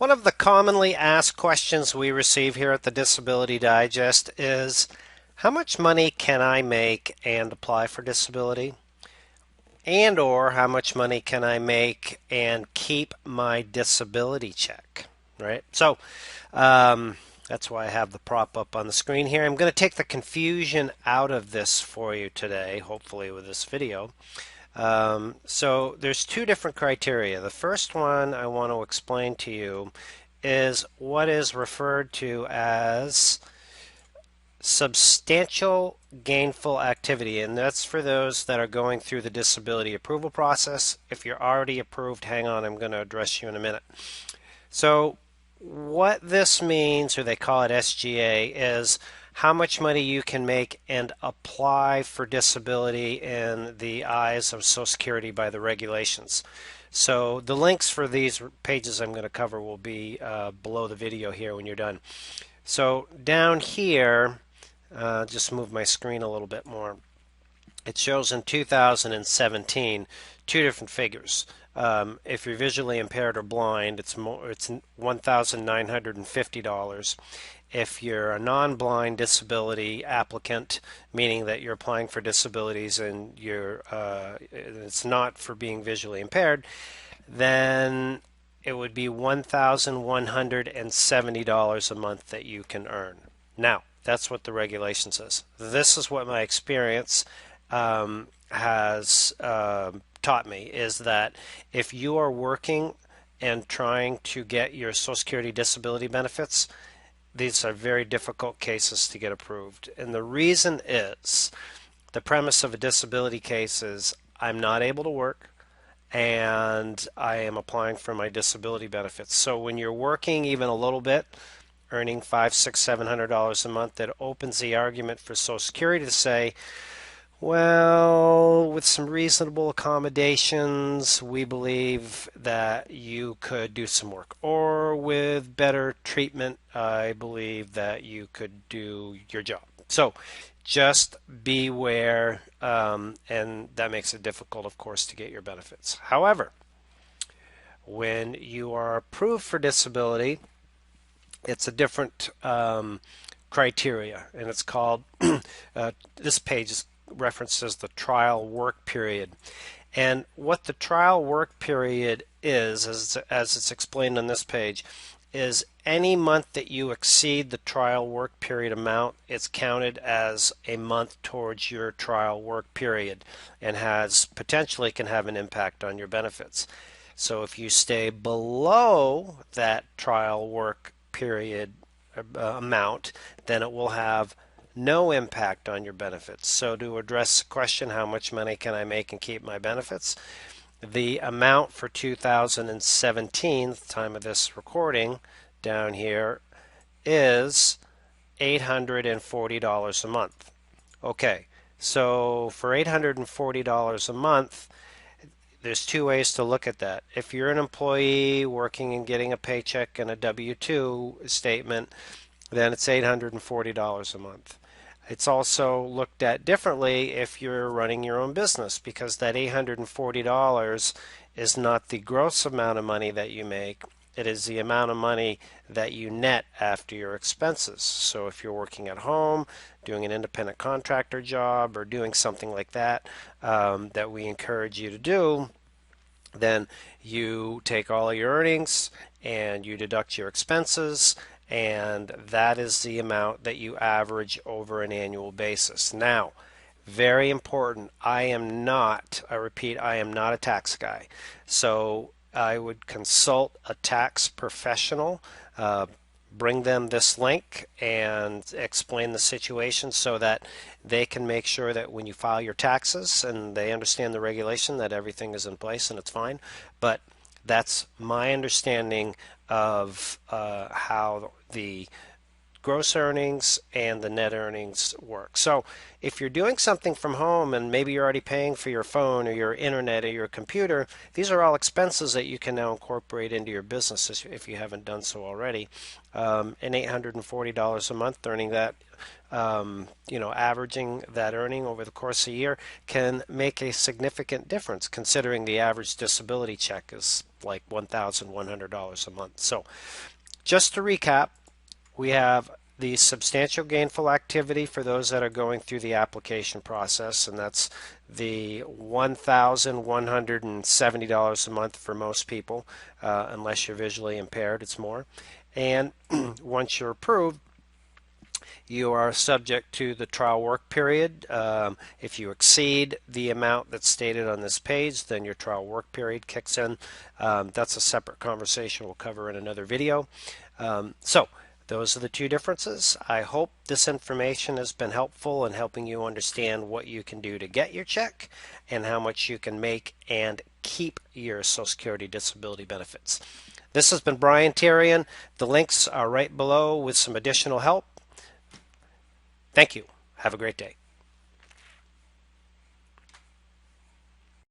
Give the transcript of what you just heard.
One of the commonly asked questions we receive here at the Disability Digest is, how much money can I make and apply for disability? And or how much money can I make and keep my disability check? Right? That's why I have the prop up on the screen here. I'm going to take the confusion out of this for you today, hopefully with this video. So there's two different criteria. The first one I want to explain to you is what is referred to as substantial gainful activity, and that's for those that are going through the disability approval process. If you're already approved, hang on, I'm going to address you in a minute. So what this means, or they call it SGA, is how much money you can make and apply for disability in the eyes of Social Security by the regulations. So the links for these pages I'm going to cover will be below the video here when you're done. So down here, just move my screen a little bit more. It shows in 2017 two different figures. If you're visually impaired or blind, it's $1,950. If you're a non-blind disability applicant, meaning that you're applying for disabilities and it's not for being visually impaired, then it would be $1,170 a month that you can earn. Now, that's what the regulation says. This is what my experience has taught me, is that if you are working and trying to get your Social Security disability benefits, these are very difficult cases to get approved. And the reason is, the premise of a disability case is I'm not able to work and I am applying for my disability benefits. So when you're working even a little bit, earning $500, $600, $700 a month, that opens the argument for Social Security to say, well, with some reasonable accommodations, we believe that you could do some work. Or with better treatment, I believe that you could do your job. So just beware, and that makes it difficult, of course, to get your benefits. However, when you are approved for disability, it's a different criteria, and it's called, this page references the trial work period. And what the trial work period is, as it's explained on this page, is any month that you exceed the trial work period amount, it's counted as a month towards your trial work period and potentially can have an impact on your benefits. So if you stay below that trial work period amount, then it will have no impact on your benefits. So to address the question, how much money can I make and keep my benefits? The amount for 2017, the time of this recording, down here, is $840 a month. Okay, so for $840 a month, there's two ways to look at that. If you're an employee working and getting a paycheck and a W-2 statement, then it's $840 a month. It's also looked at differently if you're running your own business, because that $840 is not the gross amount of money that you make. It is the amount of money that you net after your expenses. So if you're working at home, doing an independent contractor job, or doing something like that, that we encourage you to do, then you take all of your earnings and you deduct your expenses, and that is the amount that you average over an annual basis. Now, very important, I repeat, I am not a tax guy. So I would consult a tax professional, bring them this link and explain the situation so that they can make sure that when you file your taxes and they understand the regulation, that everything is in place and it's fine. But that's my understanding of how the gross earnings and the net earnings work. So if you're doing something from home and maybe you're already paying for your phone or your internet or your computer, these are all expenses that you can now incorporate into your business if you haven't done so already. And $840 a month, earning that, averaging that earning over the course of a year can make a significant difference, considering the average disability check is like $1,100 a month. So just to recap, we have the substantial gainful activity for those that are going through the application process, and that's the $1,170 a month for most people, unless you're visually impaired, it's more. And once you're approved, you are subject to the trial work period. If you exceed the amount that's stated on this page, then your trial work period kicks in. That's a separate conversation we'll cover in another video. So those are the two differences. I hope this information has been helpful in helping you understand what you can do to get your check and how much you can make and keep your Social Security disability benefits. This has been Brian Therrien. The links are right below with some additional help. Thank you. Have a great day.